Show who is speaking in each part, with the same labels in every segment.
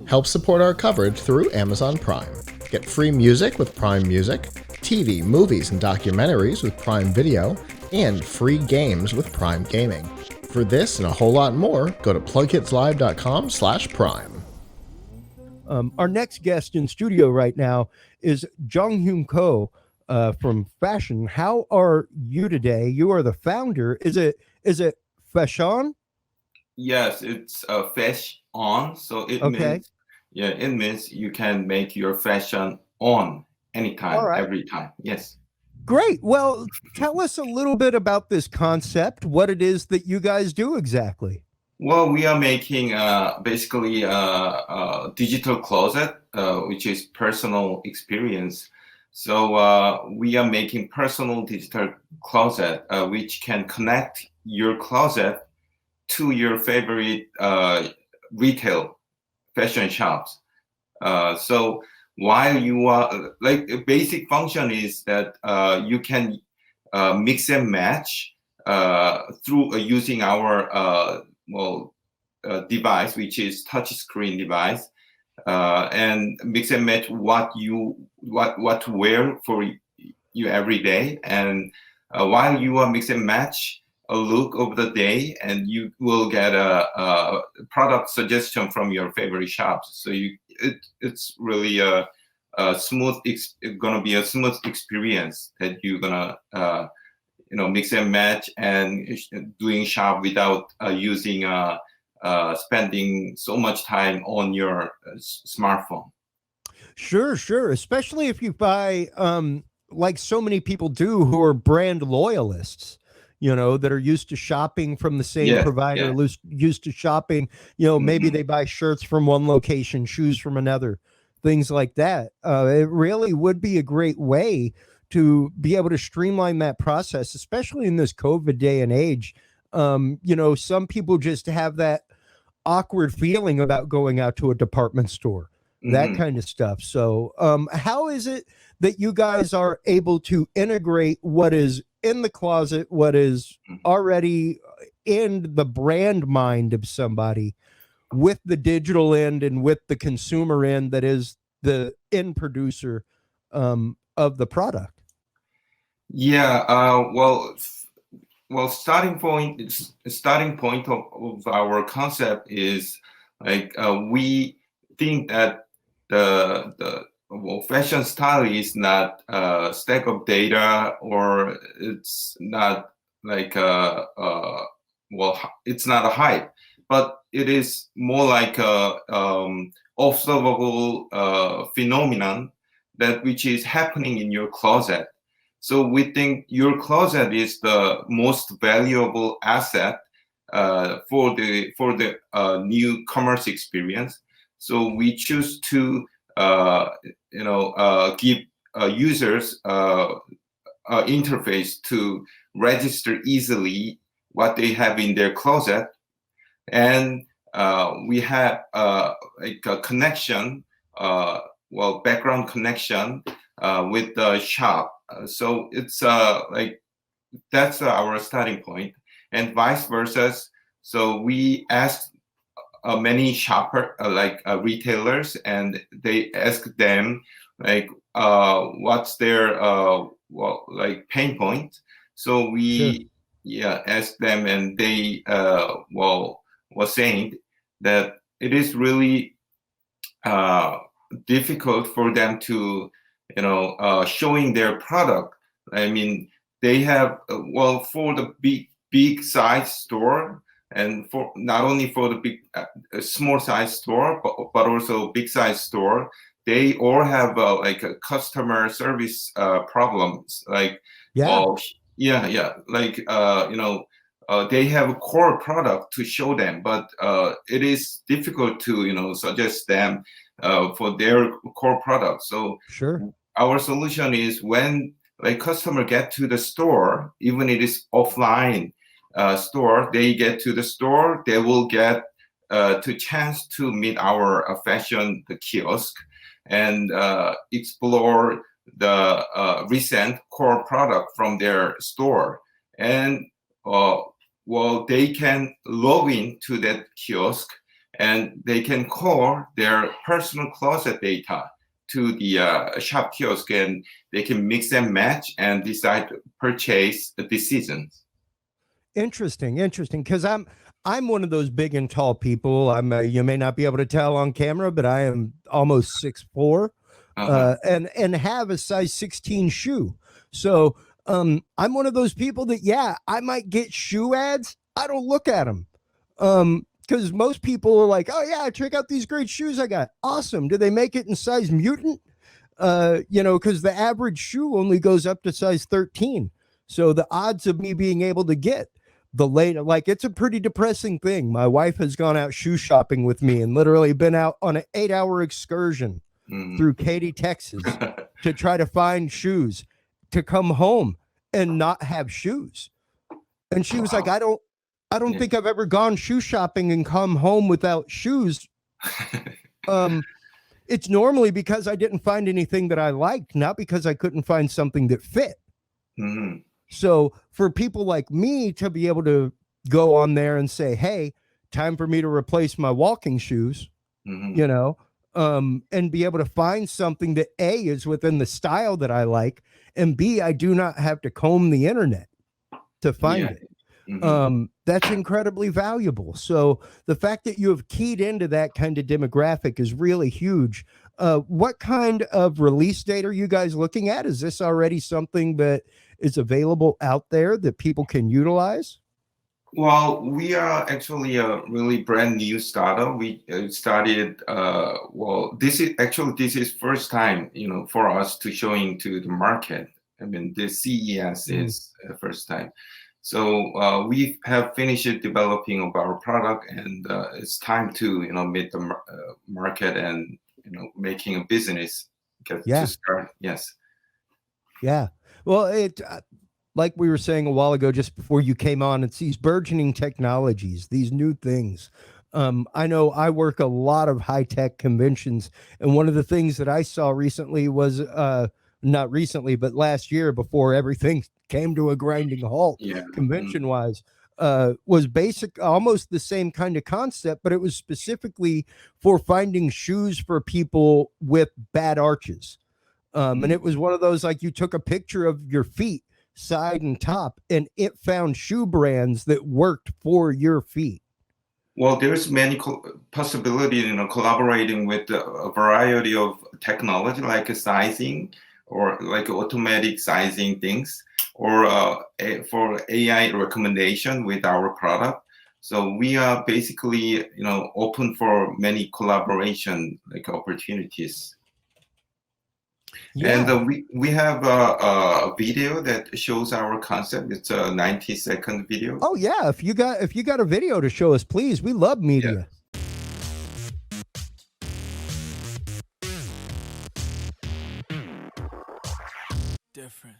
Speaker 1: Help support our coverage through Amazon Prime. Get free music with Prime Music, TV, movies, and documentaries with Prime Video, and free games with Prime Gaming. For this and a whole lot more, go to PLUGHITZLive.com/prime.
Speaker 2: Our next guest in studio right now is Jong-Hyun Ko from Fashion. How are you today? You are the founder. Is it fashion?
Speaker 3: Yes, it's fash on. So it means it means you can make your fashion on anytime, every time. Yes.
Speaker 2: Great. Well, tell us a little bit about this concept, what it is that you guys do exactly.
Speaker 3: Well, we are making basically a digital closet, which is personal experience. So we are making personal digital closet, which can connect your closet to your favorite retail fashion shops. So while you are like a basic function is that you can mix and match through using our device, which is touch screen device, and mix and match what to wear for you every day. And while you are mix and match a look of the day, and you will get a product suggestion from your favorite shops. So it's really a smooth. It's gonna be a smooth experience that you're gonna mix and match and doing shop without using spending so much time on your smartphone.
Speaker 2: Sure. Especially if you buy, like so many people do who are brand loyalists, that are used to shopping from the same provider, used to shopping, maybe they buy shirts from one location, shoes from another, things like that. It really would be a great way to be able to streamline that process, especially in this COVID day and age. Some people just have that awkward feeling about going out to a department store, that kind of stuff. So how is it that you guys are able to integrate what is in the closet, what is already in the brand mind of somebody, with the digital end and with the consumer end that is the end producer of the product?
Speaker 3: Well, starting point of our concept is like we think that the fashion style is not a stack of data, or it's not like it's not a hype, but it is more like a observable phenomenon which is happening in your closet. So we think your closet is the most valuable asset for the new commerce experience. So we choose to give users interface to register easily what they have in their closet, and we have like a connection, background connection with the shop. So it's like that's our starting point, and vice versa. So we asked many shopper retailers, and they ask them like what's their pain point. So we asked them, and they was saying that it is really difficult for them to showing their product. I mean, they have for the big size store, and for not only for the big small size store, but also big size store, they all have like a customer service problems. Like they have a core product to show them, but it is difficult to suggest them for their core product. So our solution is when customer get to the store, even it is offline store, they get to the store, they will get to chance to meet our fashion the kiosk and explore the recent core product from their store. And well, they can log in to that kiosk and they can call their personal closet data to the shop kiosk, and they can mix and match and decide to purchase the seasons.
Speaker 2: Interesting, because I'm one of those big and tall people. You may not be able to tell on camera, but I am almost 6'4", and have a size 16 shoe. So I'm one of those people that, yeah, I might get shoe ads. I don't look at them. Because most people are like, oh yeah, check out these great shoes I got. Awesome. Do they make it in size mutant? Because the average shoe only goes up to size 13. So the odds of me being able to get the later, like, it's a pretty depressing thing. My wife has gone out shoe shopping with me and literally been out on an 8-hour excursion through Katy, Texas to try to find shoes, to come home and not have shoes. And she was like, I don't think I've ever gone shoe shopping and come home without shoes. It's normally because I didn't find anything that I liked, not because I couldn't find something that fit. So for people like me to be able to go on there and say, hey, time for me to replace my walking shoes, and be able to find something that A, is within the style that I like, and B, I do not have to comb the internet to find it. That's incredibly valuable. So the fact that you have keyed into that kind of demographic is really huge. What kind of release date are you guys looking at? Is this already something that is available out there that people can utilize?
Speaker 3: Well, we are actually a really brand new startup. We started, this is first time, for us to showing to the market. I mean, the CES is the first time. So we have finished developing of our product, and it's time to meet the market and making a business to start. Yes. Yeah.
Speaker 2: Well, it like we were saying a while ago, just before you came on, it's these burgeoning technologies, these new things. I know I work a lot of high-tech conventions, and one of the things that I saw recently was not recently, but last year, before everything came to a grinding halt, convention wise, was almost the same kind of concept, but it was specifically for finding shoes for people with bad arches. And it was one of those, like, you took a picture of your feet, side and top, and it found shoe brands that worked for your feet.
Speaker 3: Well, there's many possibilities, collaborating with a variety of technology, like sizing, or like automatic sizing things, or for AI recommendation with our product. So we are basically, open for many collaboration opportunities. Yeah. And we have a video that shows our concept. It's a 90-second video.
Speaker 2: Oh yeah, if you got a video to show us, please. We love media.
Speaker 4: Different.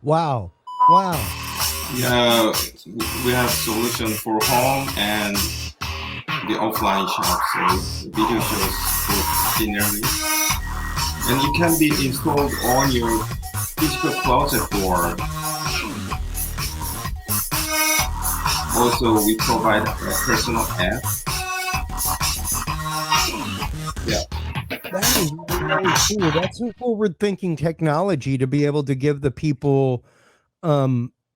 Speaker 2: Wow.
Speaker 3: Yeah, we have solution for home and the offline shop. So video shows for scenery, and it can be installed on your digital closet door. Also, we provide a personal app. Yeah.
Speaker 2: That is very cool. That's a forward-thinking technology to be able to give the people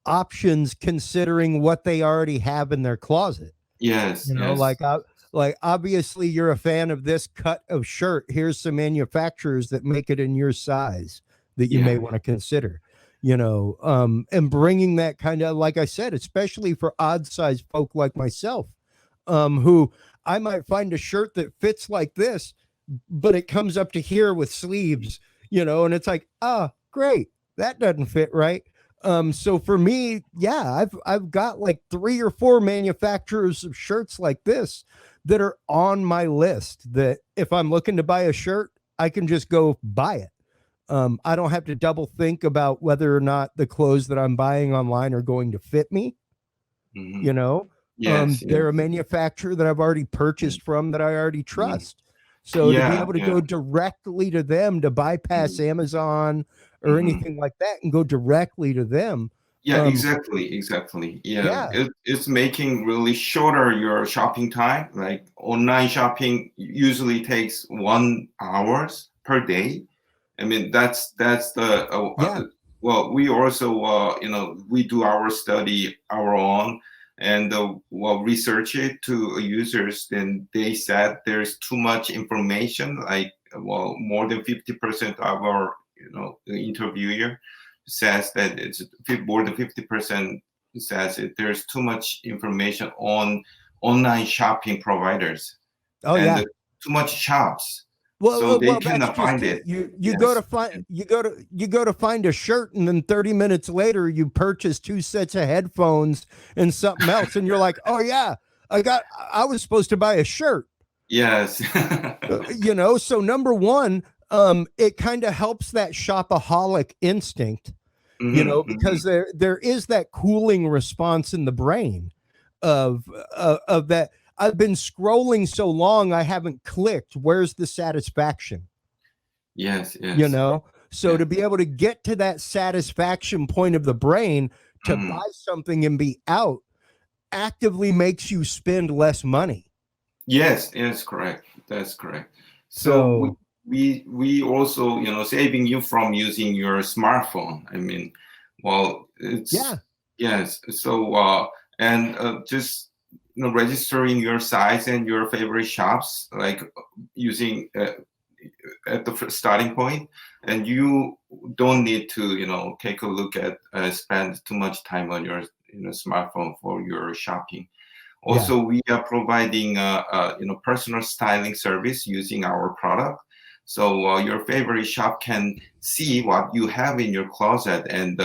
Speaker 2: options considering what they already have in their closet.
Speaker 3: Yes,
Speaker 2: You know,
Speaker 3: yes.
Speaker 2: like obviously you're a fan of this cut of shirt. Here's some manufacturers that make it in your size that you may want to consider. You know, and bringing that kind of, like I said, especially for odd size folk like myself, who I might find a shirt that fits like this, but it comes up to here with sleeves, you know, and it's like, ah, great, that doesn't fit right. So for me, yeah, I've got like 3 or 4 manufacturers of shirts like this that are on my list, that if I'm looking to buy a shirt, I can just go buy it. I don't have to double think about whether or not the clothes that I'm buying online are going to fit me. You know, they're a manufacturer that I've already purchased from, that I already trust. So to be able to go directly to them, to bypass Amazon or anything like that, and go directly to them.
Speaker 3: Exactly. It's making really shorter your shopping time. Like online shopping usually takes 1 hour per day. I mean, that's the well, we also you know, we do our study our own, and well, research it to users. Then they said there's too much information. Like, well, more than 50% of our, you know, interviewer says that it's more than 50% says that there's too much information on online shopping providers. And too much shops. So they cannot find it.
Speaker 2: You go to find a shirt, and then 30 minutes later you purchase 2 sets of headphones and something else, and you're like, oh yeah, I was supposed to buy a shirt.
Speaker 3: Yes.
Speaker 2: You know, so number one, it kind of helps that shopaholic instinct, you know, because there is that cooling response in the brain of that. I've been scrolling so long, I haven't clicked. Where's the satisfaction?
Speaker 3: Yes.
Speaker 2: You know, so to be able to get to that satisfaction point of the brain to buy something and be out actively makes you spend less money.
Speaker 3: Yes, correct. That's correct. So we also, you know, saving you from using your smartphone. I mean, well, it's yes. So and just, you know, registering your size and your favorite shops, like using at the starting point, and you don't need to, you know, take a look at spend too much time on your, you know, smartphone for your shopping. Also, we are providing you know, personal styling service using our product. So your favorite shop can see what you have in your closet and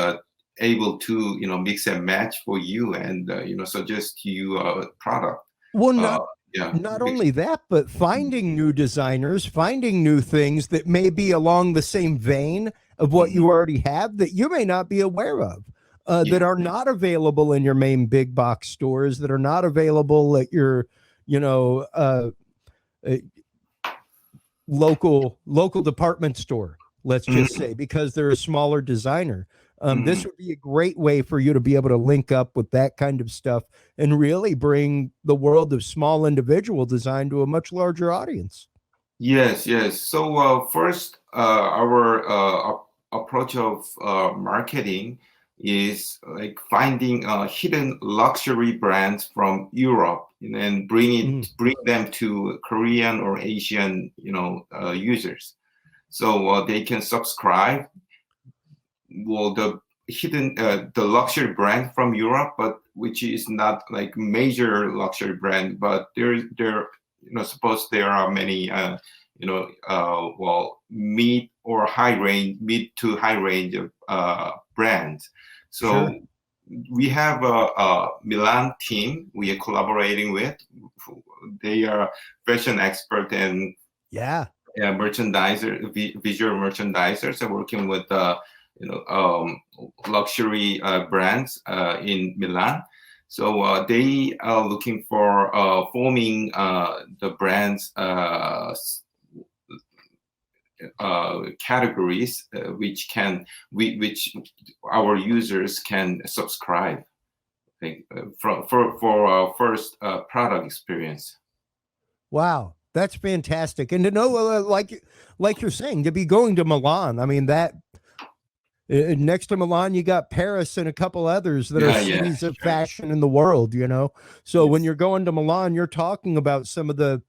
Speaker 3: able to, you know, mix and match for you, and you know, suggest you a product.
Speaker 2: Well, not only that, but finding new designers, finding new things that may be along the same vein of what you already have that you may not be aware of, that are not available in your main big box stores, that are not available at your, you know, local department store, let's just say, because they're a smaller designer. This would be a great way for you to be able to link up with that kind of stuff and really bring the world of small individual design to a much larger audience.
Speaker 3: Yes. So first, our approach of marketing is like finding hidden luxury brands from Europe and bring them to Korean or Asian, you know, users, so they can subscribe. Well, the hidden the luxury brand from Europe, but which is not like major luxury brand, but there you know, suppose there are many you know, well, mid to high range of brands. So we have a Milan team we are collaborating with. They are fashion expert and merchandiser, visual merchandisers, are working with you know, luxury brands in Milan. So they are looking for forming the brands categories which our users can subscribe, for our first product experience.
Speaker 2: Wow. That's fantastic. And to know, like you're saying, to be going to Milan, I mean, that next to Milan, you got Paris and a couple others that are cities of fashion in the world, you know? So when you're going to Milan, you're talking about some of the,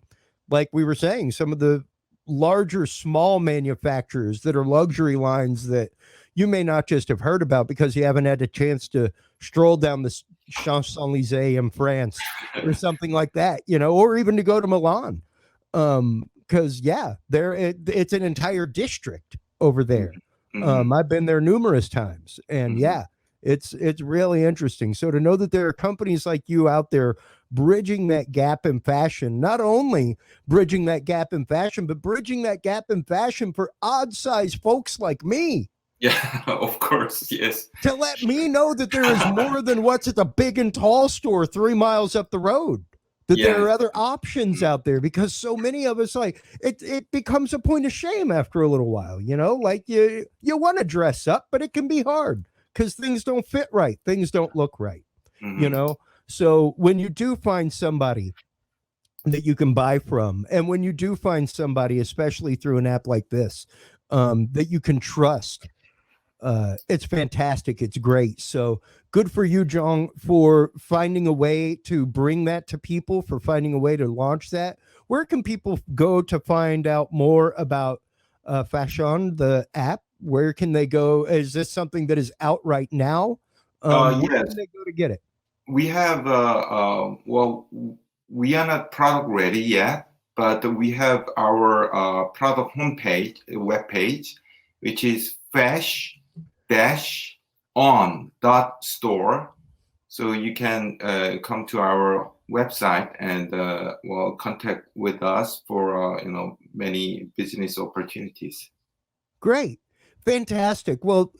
Speaker 2: like we were saying, some of the larger, small manufacturers that are luxury lines that you may not just have heard about because you haven't had a chance to stroll down the Champs-Élysées in France or something like that, you know, or even to go to Milan. Because it's an entire district over there. I've been there numerous times, and it's really interesting. So to know that there are companies like you out there bridging that gap in fashion, not only bridging that gap in fashion, but bridging that gap in fashion for odd size folks like me.
Speaker 3: Yeah, of course, yes.
Speaker 2: To let me know that there is more than what's at the big and tall store 3 miles up the road. That there are other options out there, because so many of us, like, it becomes a point of shame after a little while, you know, like you want to dress up, but it can be hard because things don't fit right. Things don't look right, you know? So when you do find somebody that you can buy from, and when you do find somebody, especially through an app like this, that you can trust, it's fantastic. It's great. So good for you, Jong, for finding a way to bring that to people, for finding a way to launch that. Where can people go to find out more about Fashion, the app? Where can they go? Is this something that is out right now? Where can they go to get it?
Speaker 3: We have, well, we are not product ready yet, but we have our product homepage, webpage, which is fash-on.store. So you can come to our website and well, contact with us for you know, many business opportunities.
Speaker 2: Great, fantastic. Well,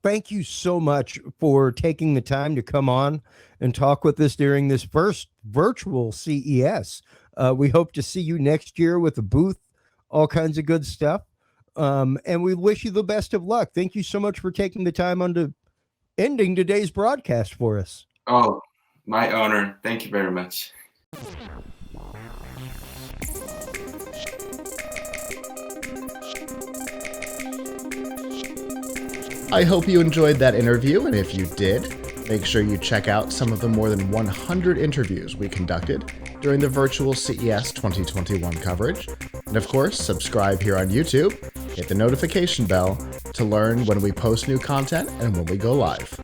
Speaker 2: thank you so much for taking the time to come on and talk with us during this first virtual CES. We hope to see you next year with a booth, all kinds of good stuff. And we wish you the best of luck. Thank you so much for taking the time on to ending today's broadcast for us.
Speaker 3: Oh, my honor. Thank you very much.
Speaker 1: I hope you enjoyed that interview, and if you did, make sure you check out some of the more than 100 interviews we conducted during the virtual CES 2021 coverage. And of course, subscribe here on YouTube, hit the notification bell to learn when we post new content and when we go live.